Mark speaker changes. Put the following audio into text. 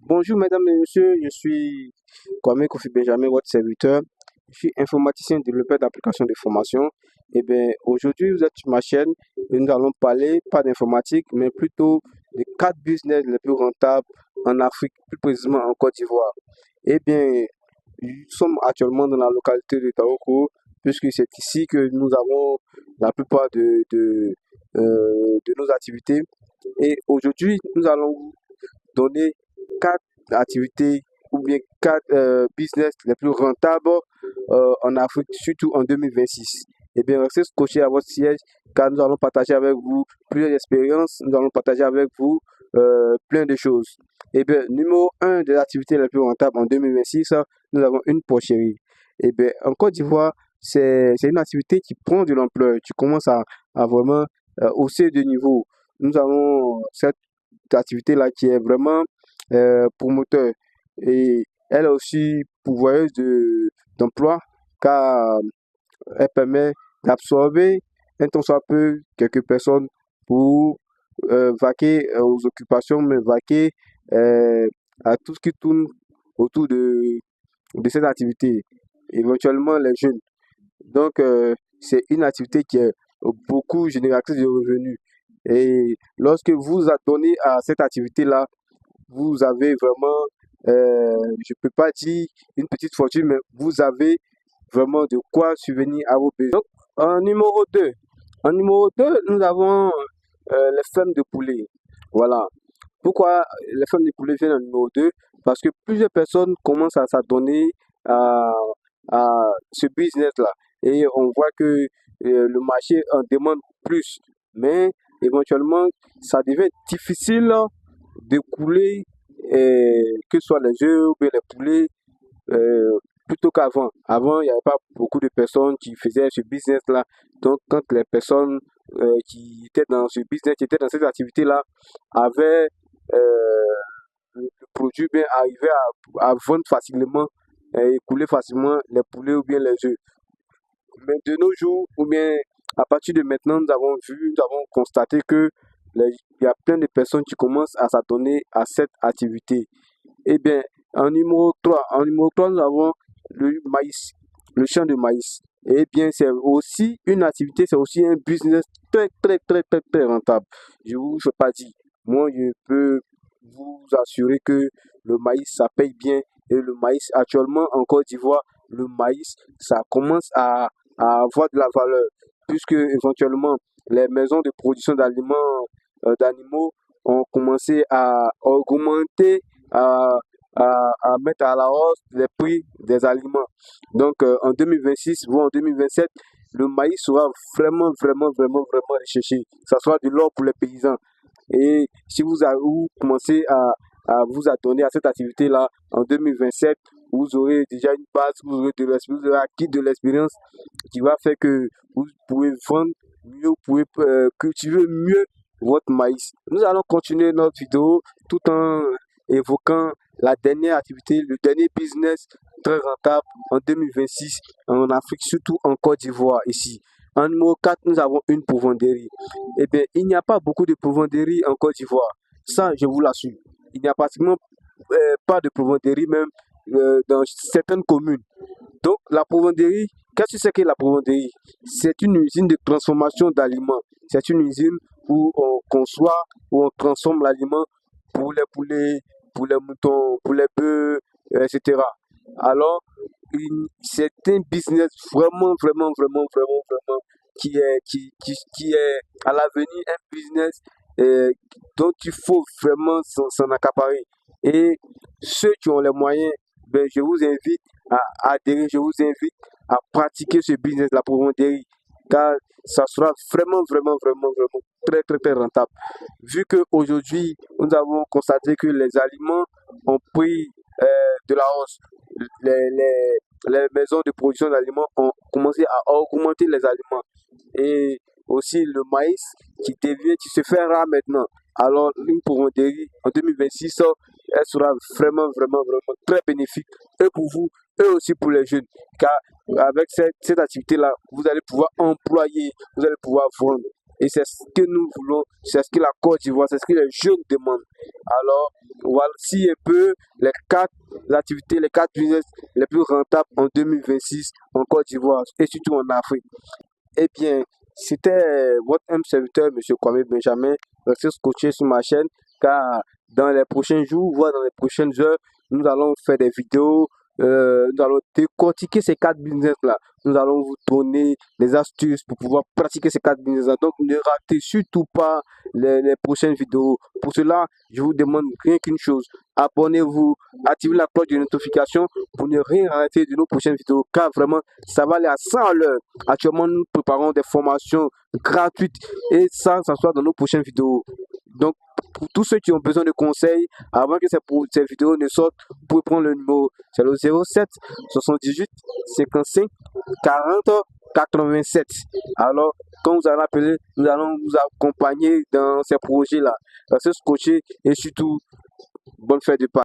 Speaker 1: Bonjour mesdames et messieurs, je suis Kwame Kofi Benjamin, votre serviteur. Je suis informaticien développeur d'applications de formation. Et bien, aujourd'hui, vous êtes sur ma chaîne et nous allons parler, pas d'informatique, mais plutôt des 4 business les plus rentables en Afrique, plus précisément en Côte d'Ivoire. Eh bien, nous sommes actuellement dans la localité de Taoko, puisque c'est ici que nous avons la plupart de nos activités. Et aujourd'hui, nous allons vous donner 4 activités ou bien 4 business les plus rentables en Afrique, surtout en 2026. Et bien, restez scotché à votre siège car nous allons partager avec vous plusieurs expériences, nous allons partager avec vous plein de choses. Et bien, numéro un des activités les plus rentables en 2026, nous avons une porcherie. Et bien, en Côte d'Ivoire, c'est une activité qui prend de l'ampleur. Tu commences à vraiment hausser de niveau. Nous avons cette activité-là qui est vraiment promoteur et elle est aussi pourvoyeuse d'emploi car elle permet d'absorber un tant soit peu quelques personnes pour vaquer aux occupations, mais vaquer euh, à tout ce qui tourne autour de cette activité, éventuellement les jeunes. Donc, c'est une activité qui est beaucoup génératrice de revenus. Et lorsque vous adonnez à cette activité-là, vous avez vraiment, je ne peux pas dire une petite fortune, mais vous avez vraiment de quoi subvenir à vos besoins. Donc, en numéro 2, nous avons les fermes de poulets. Voilà. Pourquoi les fermes de poulets viennent en numéro 2? Parce que plusieurs personnes commencent à s'adonner à, à ce business-là. Et on voit que le marché en demande plus. Mais éventuellement, ça devient difficile de couler, que ce soit les œufs ou bien les poulets, euh, plutôt qu'avant. Avant, il n'y avait pas beaucoup de personnes qui faisaient ce business-là. Donc, quand les personnes qui étaient dans ce business, qui étaient dans cette activité-là, avaient le produit, bien arrivaient à vendre facilement et couler facilement les poulets ou bien les œufs. Mais de nos jours, ou bien à partir de maintenant, nous avons constaté que il y a plein de personnes qui commencent à s'adonner à cette activité. Eh bien, en numéro 3, nous avons le maïs, le champ de maïs. Eh bien, c'est aussi une activité, c'est aussi un business très, très, très, très, très rentable. Je vous fais pas dire. Moi, je peux vous assurer que le maïs, ça paye bien. Et le maïs, actuellement, en Côte d'Ivoire, le maïs, ça commence à avoir de la valeur. Puisque, éventuellement, les maisons de production d'animaux ont commencé à augmenter, à, à mettre à la hausse les prix des aliments. Donc, en 2026, voire en 2027, le maïs sera vraiment, vraiment, vraiment, vraiment recherché. Ça sera de l'or pour les paysans. Et si vous commencez à vous adonner à cette activité-là en 2027, vous aurez déjà une base, vous aurez acquis de l'expérience qui va faire que vous pouvez vendre mieux, vous pouvez cultiver mieux votre maïs. Nous allons continuer notre vidéo tout en évoquant la dernière activité, le dernier business très rentable en 2026 en Afrique, surtout en Côte d'Ivoire ici. En numéro 4, nous avons une provendairie. Eh bien, il n'y a pas beaucoup de provendairie en Côte d'Ivoire. Ça, je vous l'assure. Il n'y a pratiquement pas de provendairie même dans certaines communes. Donc, la provendairie, qu'est-ce que c'est que la provendairie? C'est une usine de transformation d'aliments. C'est une usine où on conçoit, où on transforme l'aliment pour les poulets, pour les moutons, pour les bœufs, etc. Alors, c'est un business vraiment, vraiment, vraiment, vraiment, vraiment qui est à l'avenir un business dont il faut vraiment s'en accaparer. Et ceux qui ont les moyens, ben, je vous invite à adhérer, je vous invite à pratiquer ce business, la provendairie, car ça sera vraiment, vraiment, vraiment, vraiment très, très, très rentable. Vu qu'aujourd'hui, nous avons constaté que les aliments ont pris de la hausse, les, les, les maisons de production d'aliments ont commencé à augmenter les aliments. Et aussi le maïs qui se fait rare maintenant. Alors, une provendairie en 2026, elle sera vraiment, vraiment, vraiment très bénéfique, et pour vous, et aussi pour les jeunes. Car avec cette activité-là, vous allez pouvoir employer, vous allez pouvoir vendre. Et c'est ce que nous voulons, c'est ce que la Côte d'Ivoire, c'est ce que les jeunes demandent. Alors, voici un peu les 4 activités, les 4 business les plus rentables en 2026 en Côte d'Ivoire et surtout en Afrique. Eh bien, c'était votre serviteur, M. Kwame Benjamin. Restez scotché sur ma chaîne car dans les prochains jours, voire dans les prochaines heures, nous allons faire des vidéos. Nous allons décortiquer ces 4 business-là. Nous allons vous donner des astuces pour pouvoir pratiquer ces 4 business-là. Donc, ne ratez surtout pas les prochaines vidéos. Pour cela, je vous demande rien qu'une chose. Abonnez-vous, activez la cloche de notification pour ne rien rater de nos prochaines vidéos. Car vraiment, ça va aller à 100 à l'heure. Actuellement, nous préparons des formations gratuites et ça soit dans nos prochaines vidéos. Donc, pour tous ceux qui ont besoin de conseils, avant que ces vidéos ne sortent, vous pouvez prendre le numéro. C'est le 07 78 55 40 87. Alors, quand vous allez appeler, nous allons vous accompagner dans ces projets-là. Restez scotchés et surtout, bonne fête de Pâques.